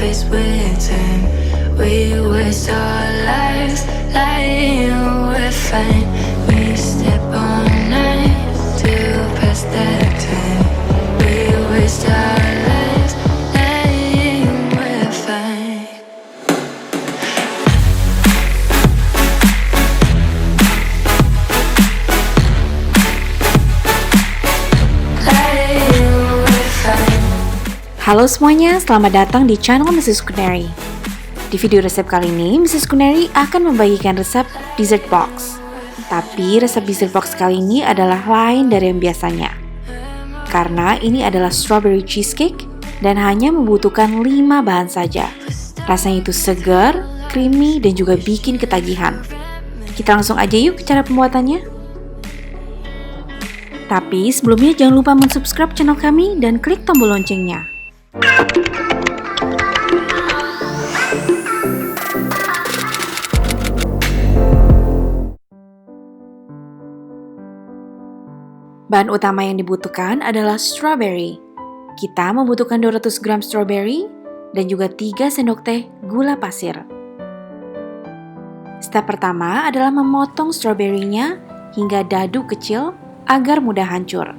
waste with time. We waste our lives lying we're fine. We step on knives to pass that time. We waste our lives lying we're fine. Halo semuanya, selamat datang di channel Mrs. Kuneri. Di video resep kali ini, Mrs. Kuneri akan membagikan resep dessert box. Tapi resep dessert box kali ini adalah lain dari yang biasanya. Karena ini adalah strawberry cheesecake dan hanya membutuhkan 5 bahan saja. Rasanya itu segar, creamy, dan juga bikin ketagihan. Kita langsung aja yuk ke cara pembuatannya. Tapi sebelumnya jangan lupa mensubscribe channel kami dan klik tombol loncengnya. Bahan utama yang dibutuhkan adalah strawberry. Kita membutuhkan 200 gram strawberry dan juga 3 sendok teh gula pasir. Step pertama adalah memotong strawberry-nya hingga dadu kecil agar mudah hancur.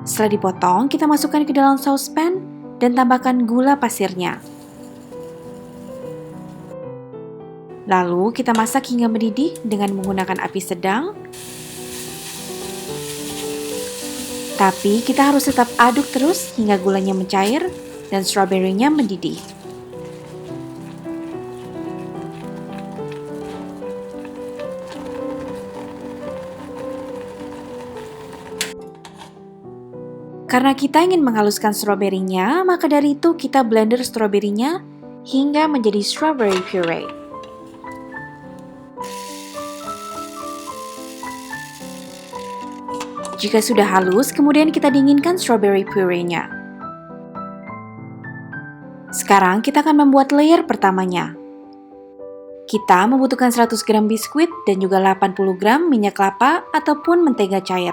Setelah dipotong, kita masukkan ke dalam saucepan dan tambahkan gula pasirnya. Lalu kita masak hingga mendidih dengan menggunakan api sedang. Tapi kita harus tetap aduk terus hingga gulanya mencair dan strawberry-nya mendidih. Karena kita ingin menghaluskan stroberinya, maka dari itu kita blender stroberinya hingga menjadi strawberry puree. Jika sudah halus, kemudian kita dinginkan strawberry puree-nya. Sekarang kita akan membuat layer pertamanya. Kita membutuhkan 100 gram biskuit dan juga 80 gram minyak kelapa ataupun mentega cair.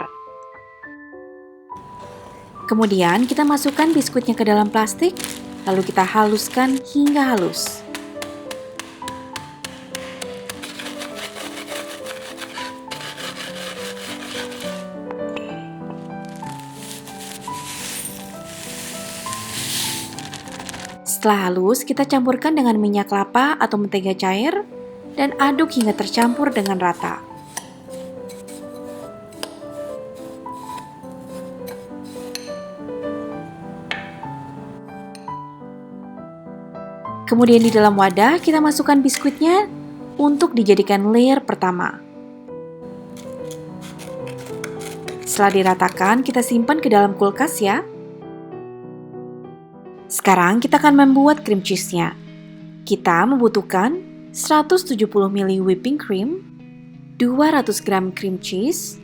Kemudian kita masukkan biskuitnya ke dalam plastik, lalu kita haluskan hingga halus. Setelah halus, kita campurkan dengan minyak kelapa atau mentega cair dan aduk hingga tercampur dengan rata. Kemudian di dalam wadah kita masukkan biskuitnya untuk dijadikan layer pertama. Setelah diratakan, kita simpan ke dalam kulkas ya. Sekarang kita akan membuat cream cheese-nya. Kita membutuhkan 170 ml whipping cream, 200 gram cream cheese,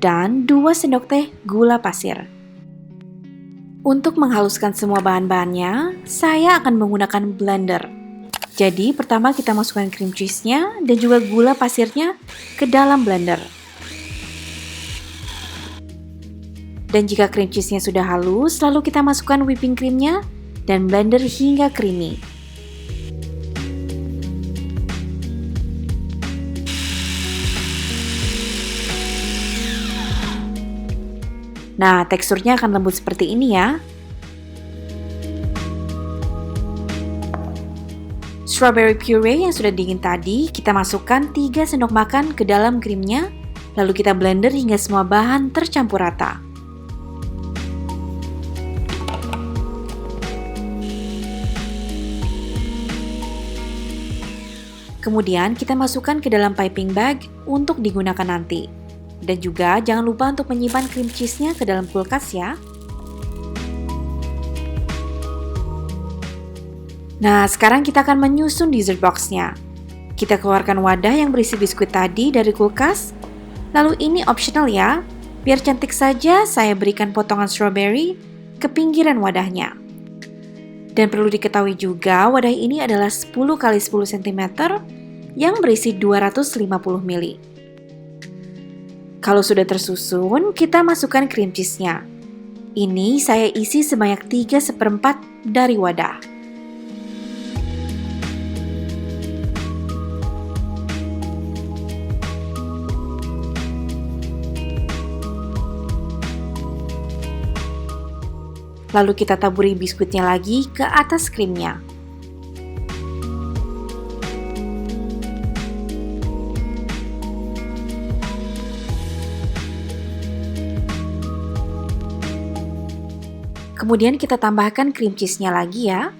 dan 2 sendok teh gula pasir. Untuk menghaluskan semua bahan-bahannya, saya akan menggunakan blender. Jadi pertama kita masukkan cream cheese-nya dan juga gula pasirnya ke dalam blender. Dan jika cream cheese-nya sudah halus, lalu kita masukkan whipping cream-nya dan blender hingga creamy. Nah, teksturnya akan lembut seperti ini ya. Strawberry puree yang sudah dingin tadi, kita masukkan 3 sendok makan ke dalam krimnya, lalu kita blender hingga semua bahan tercampur rata. Kemudian kita masukkan ke dalam piping bag untuk digunakan nanti. Dan juga jangan lupa untuk menyimpan cream cheese-nya ke dalam kulkas ya. Nah, sekarang kita akan menyusun dessert box-nya. Kita keluarkan wadah yang berisi biskuit tadi dari kulkas. Lalu ini optional ya. Biar cantik saja, saya berikan potongan strawberry ke pinggiran wadahnya. Dan perlu diketahui juga, wadah ini adalah 10 x 10 cm yang berisi 250 ml. Kalau sudah tersusun, kita masukkan cream cheese-nya. Ini saya isi sebanyak 3/4 dari wadah. Lalu kita taburi biskuitnya lagi ke atas krimnya. Kemudian kita tambahkan cream cheese-nya lagi ya.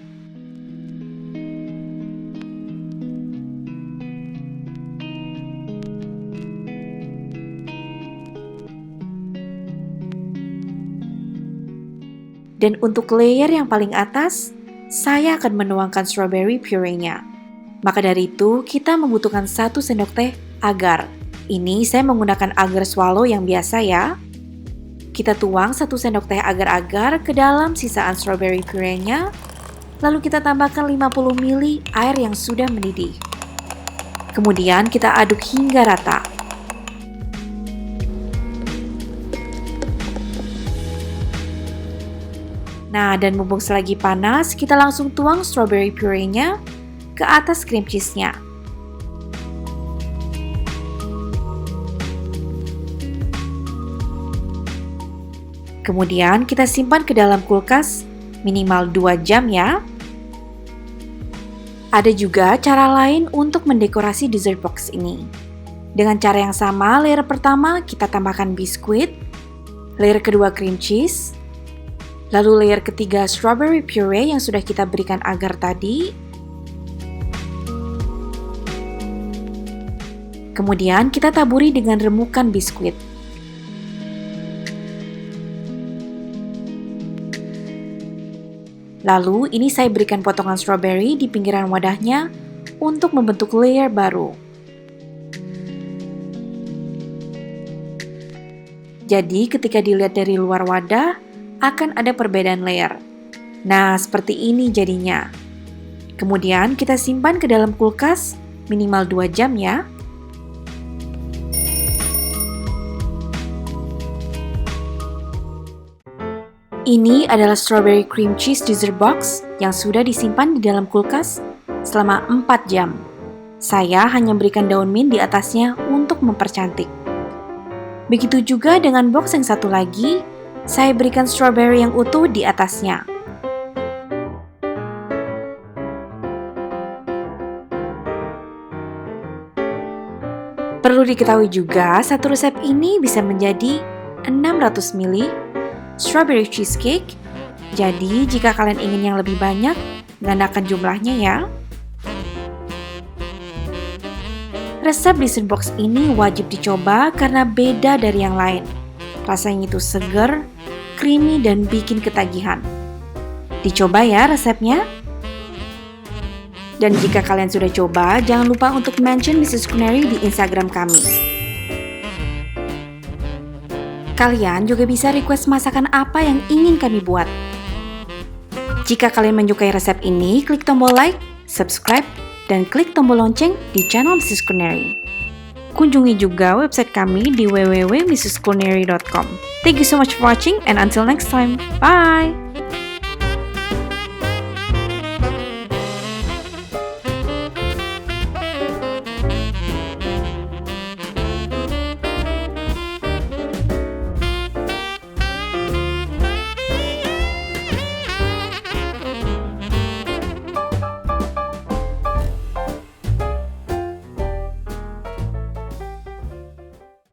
Dan untuk layer yang paling atas, saya akan menuangkan strawberry puree-nya. Maka dari itu, kita membutuhkan 1 sendok teh agar. Ini saya menggunakan agar swallow yang biasa ya. Kita tuang 1 sendok teh agar-agar ke dalam sisaan strawberry puree-nya. Lalu kita tambahkan 50 ml air yang sudah mendidih. Kemudian kita aduk hingga rata. Nah, dan mumpung selagi panas, kita langsung tuang strawberry puree-nya ke atas cream cheese-nya. Kemudian kita simpan ke dalam kulkas minimal 2 jam ya. Ada juga cara lain untuk mendekorasi dessert box ini. Dengan cara yang sama, layer pertama kita tambahkan biskuit, layer kedua cream cheese, lalu layer ketiga strawberry puree yang sudah kita berikan agar tadi. Kemudian kita taburi dengan remukan biskuit. Lalu ini saya berikan potongan strawberry di pinggiran wadahnya untuk membentuk layer baru. Jadi ketika dilihat dari luar wadah, akan ada perbedaan layer. Nah, seperti ini jadinya. Kemudian kita simpan ke dalam kulkas minimal 2 jam ya. Ini adalah strawberry cream cheese dessert box yang sudah disimpan di dalam kulkas selama 4 jam. Saya hanya berikan daun mint di atasnya untuk mempercantik. Begitu juga dengan box yang satu lagi, saya berikan strawberry yang utuh di atasnya. Perlu diketahui juga, satu resep ini bisa menjadi 600 ml strawberry cheesecake. Jadi, jika kalian ingin yang lebih banyak, gandakan jumlahnya ya. Resep dessert box ini wajib dicoba karena beda dari yang lain. Rasanya itu seger, creamy, dan bikin ketagihan. Dicoba ya resepnya. Dan jika kalian sudah coba, jangan lupa untuk mention Mrs. Culinary di Instagram kami. Kalian juga bisa request masakan apa yang ingin kami buat. Jika kalian menyukai resep ini, klik tombol like, subscribe, dan klik tombol lonceng di channel Mrs. Culinary. Kunjungi juga website kami di www.mrsculinary.com. Thank you so much for watching and until next time. Bye!